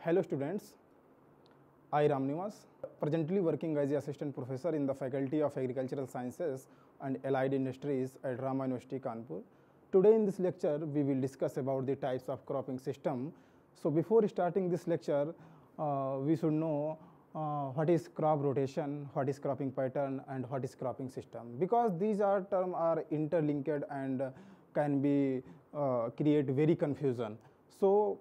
Hello students, I Ramnivas, presently working as the assistant professor in the Faculty of Agricultural Sciences and Allied Industries at Rama University Kanpur. Today in this lecture we will discuss about the types of cropping system. So before starting this lecture, we should know what is crop rotation, what is cropping pattern and what is cropping system, because these are terms are interlinked and can be create very confusion. So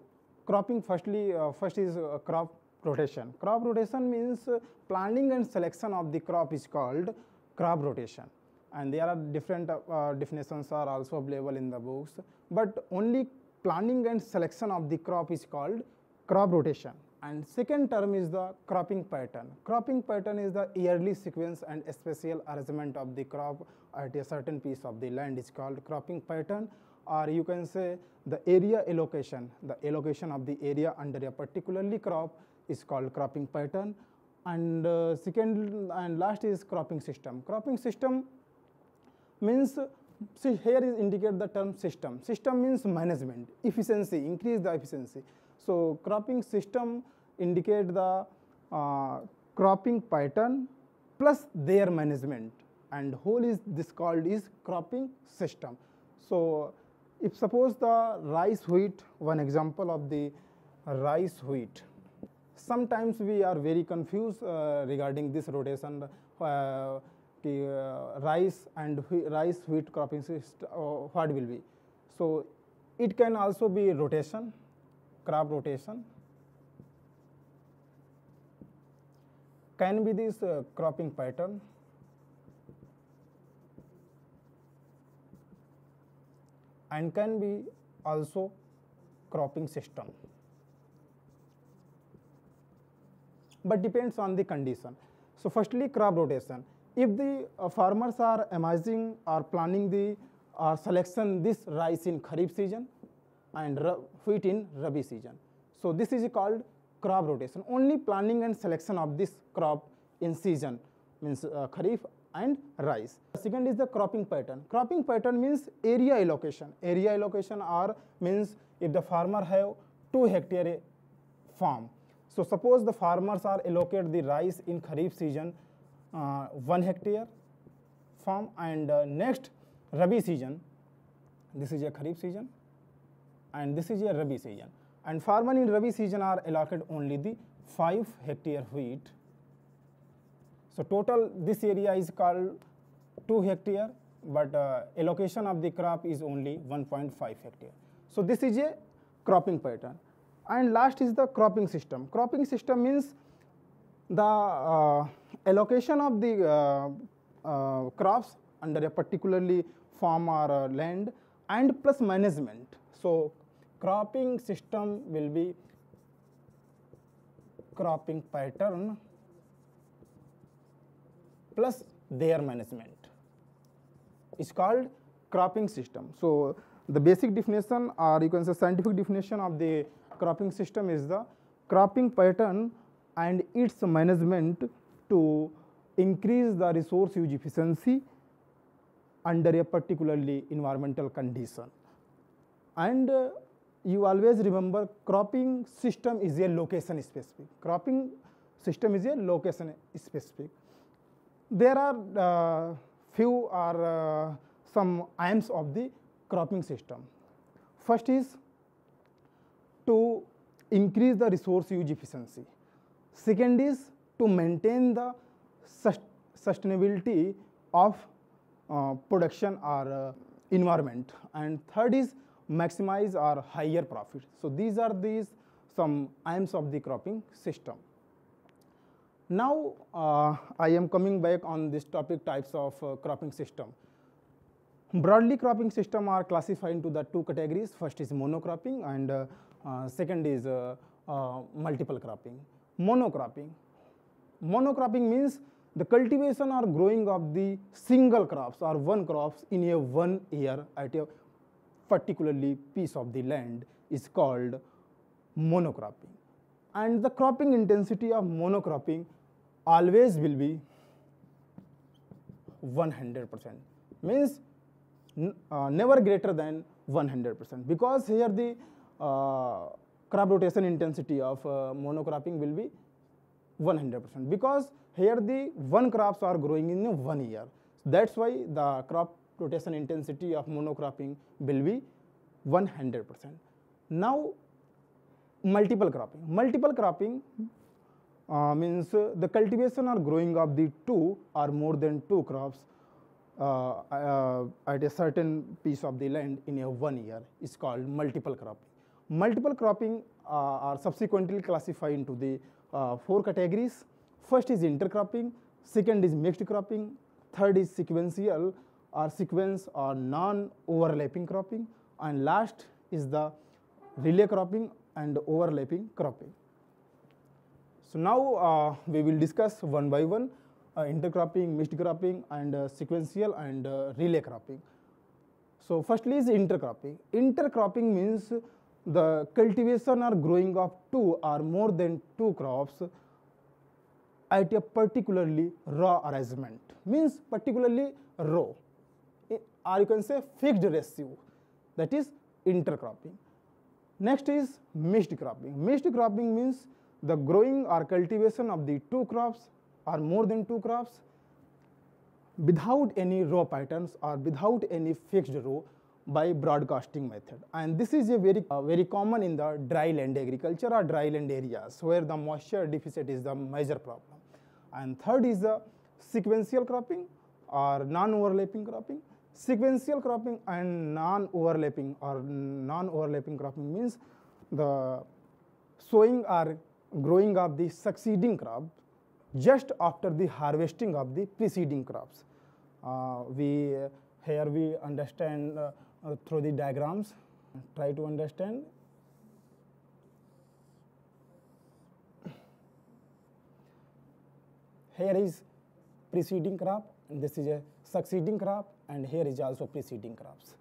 cropping first is crop rotation. Crop rotation means planting and selection of the crop is called crop rotation, and there are different definitions are also available in the books, but only planting and selection of the crop is called crop rotation. And second term is the cropping pattern. Cropping pattern is the yearly sequence and spatial arrangement of the crop at a certain piece of the land is called cropping pattern, or you can say the area allocation. The allocation of the area under a particularly crop is called cropping pattern. And second and last is cropping system. Cropping system means, see here is indicate the term system. System means management, efficiency, increase the efficiency. So cropping system indicate the cropping pattern plus their management, and whole is this called is cropping system. So if suppose the rice wheat, one example of the rice wheat, sometimes we are very confused regarding this rotation. Rice and rice wheat cropping system, what will be? So it can also be rotation, crop rotation, can be this cropping pattern, and can be also cropping system, but depends on the condition. So firstly, crop rotation. If the farmers are amazing or planning the selection this rice in Kharif season and wheat in Rabi season, so this is called crop rotation. Only planning and selection of this crop in season means Kharif and rice. Second is the cropping pattern. Cropping pattern means area allocation. Area allocation or means if the farmer have 2 hectare farm. So suppose the farmers are allocate the rice in Kharif season 1 hectare farm, and next Rabi season, this is a Kharif season and this is a Rabi season, and farmer in Rabi season are allotted only the 5 hectare wheat. So total this area is called 2 hectare, but allocation of the crop is only 1.5 hectare. So this is a cropping pattern. And last is the cropping system. Cropping system means the allocation of the crops under a particularly farm or land and plus management. So cropping system will be cropping pattern plus their management is called cropping system. So the basic definition, or you can say scientific definition of the cropping system is the cropping pattern and its management to increase the resource use efficiency under a particularly environmental condition. And you always remember cropping system is a location specific. Cropping system is a location specific. There are few or some aims of the cropping system. First is to increase the resource use efficiency. Second is to maintain the sustainability of production or environment, and third is maximize or higher profit. So these are some aims of the cropping system. Now I am coming back on this topic, types of cropping system. Broadly, cropping system are classified into the 2 categories. First is monocropping and second is multiple cropping. Monocropping. Monocropping means the cultivation or growing of the single crops or one crops in a 1 year at a particularly piece of the land is called monocropping. And the cropping intensity of monocropping always will be 100%, means never greater than 100%, because here the crop rotation intensity of monocropping will be 100%, because here the one crops are growing in 1 year. That's why the crop rotation intensity of monocropping will be 100%. Now multiple cropping. Multiple cropping means the cultivation or growing of the two or more than two crops at a certain piece of the land in a 1 year is called multiple cropping. Multiple cropping are subsequently classified into the 4 categories. First is intercropping, second is mixed cropping, third is sequential or sequence or non-overlapping cropping, and last is the relay cropping and overlapping cropping. So now we will discuss one by one intercropping, mixed cropping, and sequential and relay cropping. So firstly is intercropping. Intercropping means the cultivation or growing of two or more than two crops at a particularly raw arrangement, means particularly raw, or you can say fixed ratio, that is intercropping. Next is mixed cropping. Mixed cropping means the growing or cultivation of the two crops or more than two crops without any row patterns or without any fixed row by broadcasting method. And this is a very common in the dry land agriculture or dry land areas where the moisture deficit is the major problem. And third is the sequential cropping or non-overlapping cropping. Sequential cropping and non-overlapping cropping means the sowing or growing of the succeeding crop just after the harvesting of the preceding crops. Here we understand through the diagrams. Try to understand. Here is preceding crop, and this is a succeeding crop, and here is also preceding crops.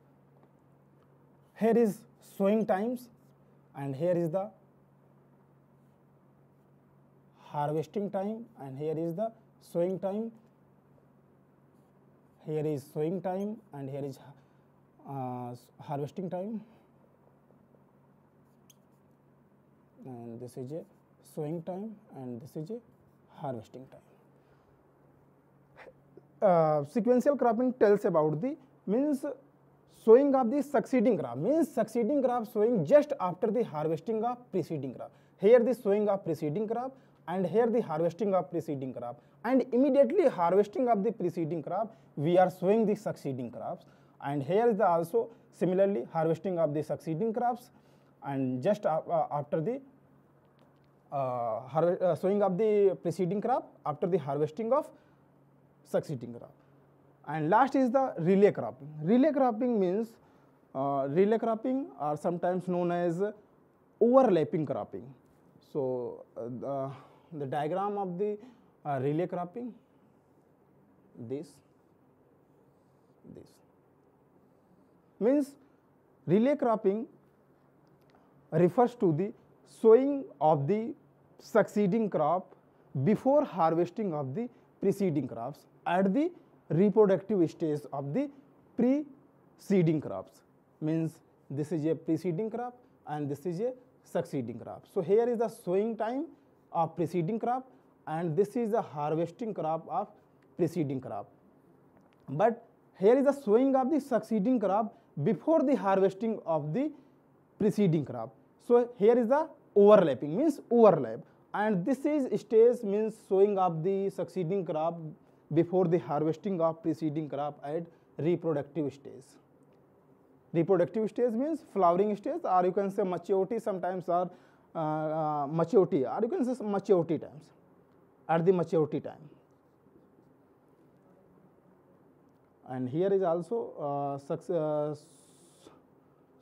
Here is sowing times, and here is the harvesting time, and here is the sowing time. Here is sowing time, and here is harvesting time, and this is a sowing time, and this is a harvesting time. Sequential cropping tells about the means sowing of the succeeding crop, means succeeding crop sowing just after the harvesting of preceding crop. Here the sowing of preceding crop, and here the harvesting of preceding crop, and immediately harvesting of the preceding crop we are sowing the succeeding crops, and here is the also similarly harvesting of the succeeding crops, and just after the sowing of the preceding crop after the harvesting of succeeding crop. And last is the relay cropping. Relay cropping means relay cropping are sometimes known as overlapping cropping. So the diagram of the relay cropping, this means relay cropping refers to the sowing of the succeeding crop before harvesting of the preceding crops at the reproductive stage of the preceding crops. Means this is a preceding crop and this is a succeeding crop. So here is the sowing time of preceding crop, and this is the harvesting crop of preceding crop. But here is the sowing of the succeeding crop before the harvesting of the preceding crop. So here is the overlapping, means overlap, and this is stage means sowing of the succeeding crop before the harvesting of preceding crop at reproductive stage. Reproductive stage means flowering stage, or you can say maturity sometimes, or maturity, or you can say maturity times, at the maturity time. And here is also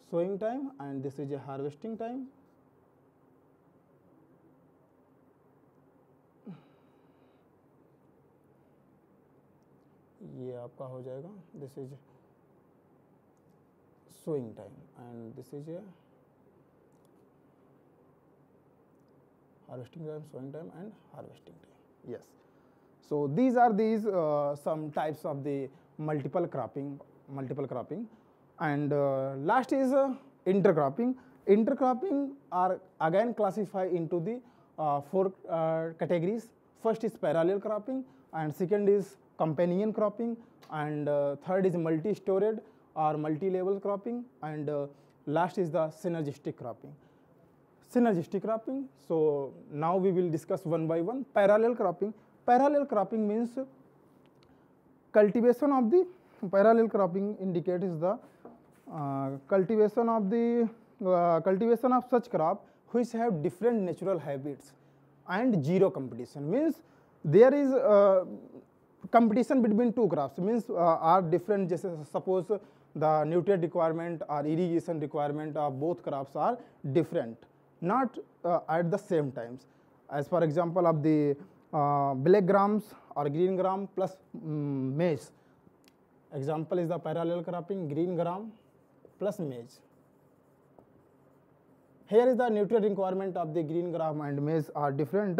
sowing time, and this is a harvesting time. ये आपका हो जाएगा, this is sowing time, and this is a harvesting time, sowing time, and harvesting time. Yes. So these are some types of the multiple cropping, and last is intercropping. Intercropping are again classified into the four categories. First is parallel cropping, and second is companion cropping, and third is multi-stored or multi-level cropping, and last is the synergistic cropping. Synergistic cropping. So now we will discuss one by one. Parallel cropping. Parallel cropping means cultivation of the parallel cropping indicates the cultivation of such crop which have different natural habits and zero competition. Means there is competition between two crops, means are different. Just suppose the nutrient requirement or irrigation requirement of both crops are different, not at the same times. As for example of the black grams or green gram plus maize. Example is the parallel cropping, green gram plus maize. Here is the nutrient requirement of the green gram and maize are different.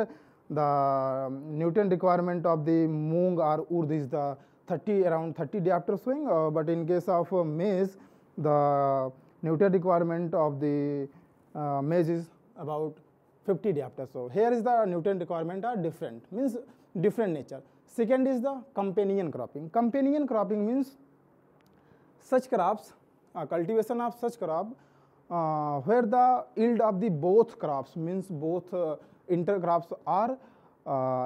The nutrient requirement of the moong or urd is the around 30 diopter swing, but in case of maize, the nutrient requirement of the maize is about 50 diopter. So here is the nutrient requirement are different, means different nature. Second is the companion cropping. Companion cropping means such crops, cultivation of such crop where the yield of the both crops, means both intercrops are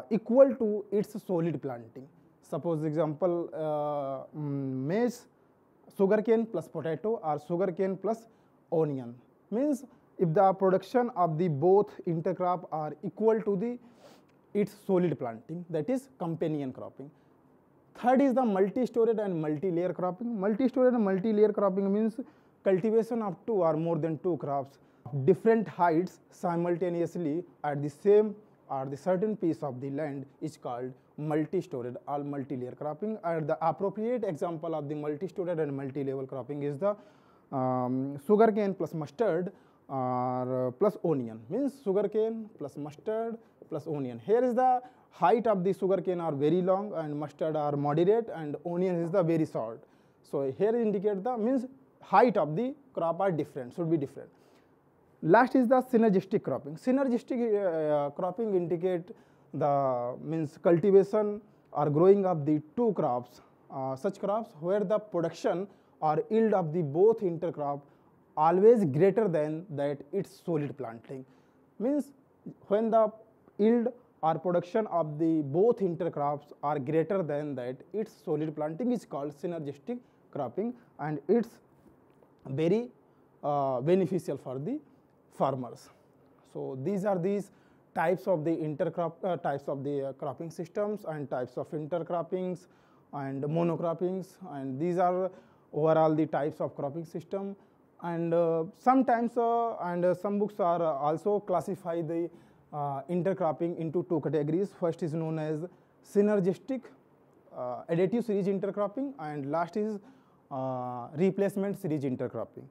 equal to its solid planting. Suppose example maize, sugarcane plus potato or sugarcane plus onion. Means if the production of the both intercrop are equal to the its solid planting, that is companion cropping. Third is the multi-stored and multi-layer cropping. Multi-stored and multi-layer cropping means cultivation of two or more than two crops different heights simultaneously at the same or the certain piece of the land is called multi-stored or multi-layer cropping. And the appropriate example of the multi-stored and multi-level cropping is the sugarcane plus mustard or plus onion, means sugarcane plus mustard plus onion. Here is the height of the sugarcane are very long and mustard are moderate and onion is the very short. So here indicate the means height of the crop are different, should be different. Last is the synergistic cropping. Synergistic cropping indicate the means cultivation or growing of the two crops, such crops where the production or yield of the both intercrop always greater than that its solid planting. Means when the yield or production of the both intercrops are greater than that its solid planting is called synergistic cropping, and it's very beneficial for the farmers. So these are these types of the intercrop types of the cropping systems and types of intercroppings and monocroppings, and these are overall the types of cropping system. And sometimes some books are also classify the intercropping into two categories. First is known as synergistic additive series intercropping, and last is replacement series intercropping.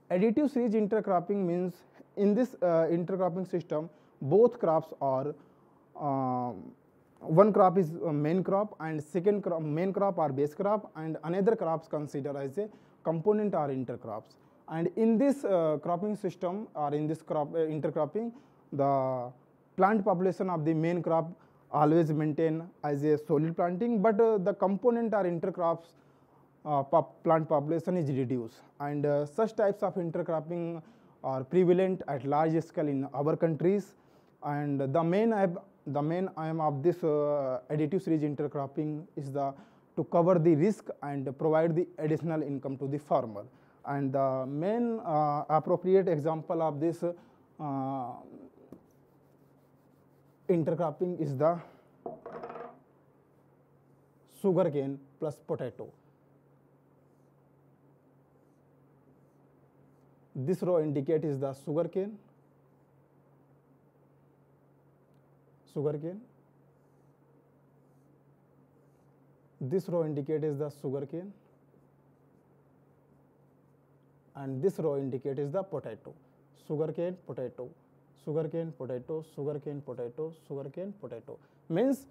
Additive series intercropping means in this intercropping system both crops are one crop is a main crop and second crop, main crop or base crop, and another crops considered as a component or intercrops. And in this cropping system or in this crop intercropping, the plant population of the main crop always maintain as a solid planting, but the component or intercrops plant population is reduced, and such types of intercropping are prevalent at large scale in our countries. And the main aim of this additive series intercropping is to cover the risk and provide the additional income to the farmer. And the main appropriate example of this intercropping is the sugarcane plus potato. This row indicate is the sugarcane. This row indicate is the sugarcane, and this row indicate is the potato. Sugarcane, potato, sugarcane, potato, sugarcane, potato, sugarcane, potato. Means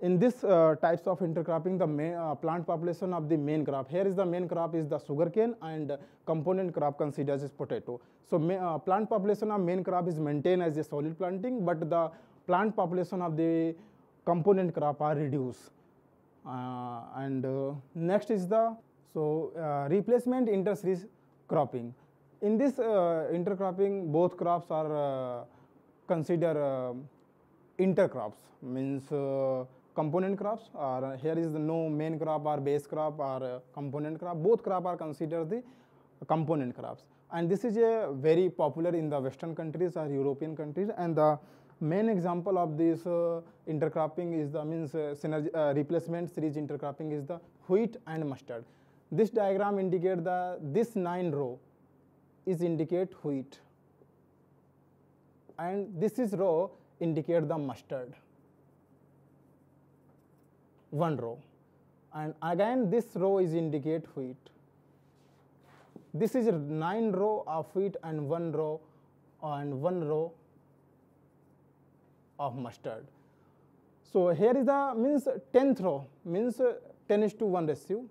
In this types of intercropping, the plant population of the main crop, here is the main crop is the sugarcane, and component crop considers as potato. So plant population of main crop is maintained as a solid planting, but the plant population of the component crop are reduced. Next is the replacement inter-series cropping. In this intercropping, both crops are considered intercrops, means component crops, or here is the no main crop or base crop or component crop. Both crop are considered the component crops, and this is a very popular in the Western countries or European countries. And the main example of this intercropping is the replacement series intercropping is the wheat and mustard. This diagram indicates this 9 row is indicate wheat, and this is row indicate the mustard, 1 row, and again this row is indicate wheat. This is 9 row of wheat and 1 row of mustard. So here is the means 10th row, means 10:1 ratio,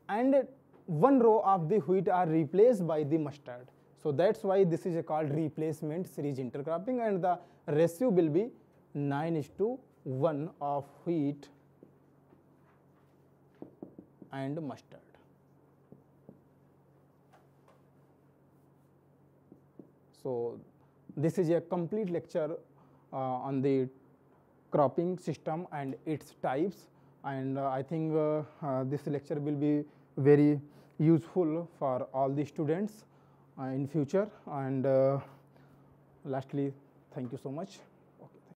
and 1 row of the wheat are replaced by the mustard. So that's why this is called replacement series intercropping, and the ratio will be 9:1 of wheat and mustard. So this is a complete lecture on the cropping system and its types, and I think this lecture will be very useful for all the students in future. And lastly, thank you so much.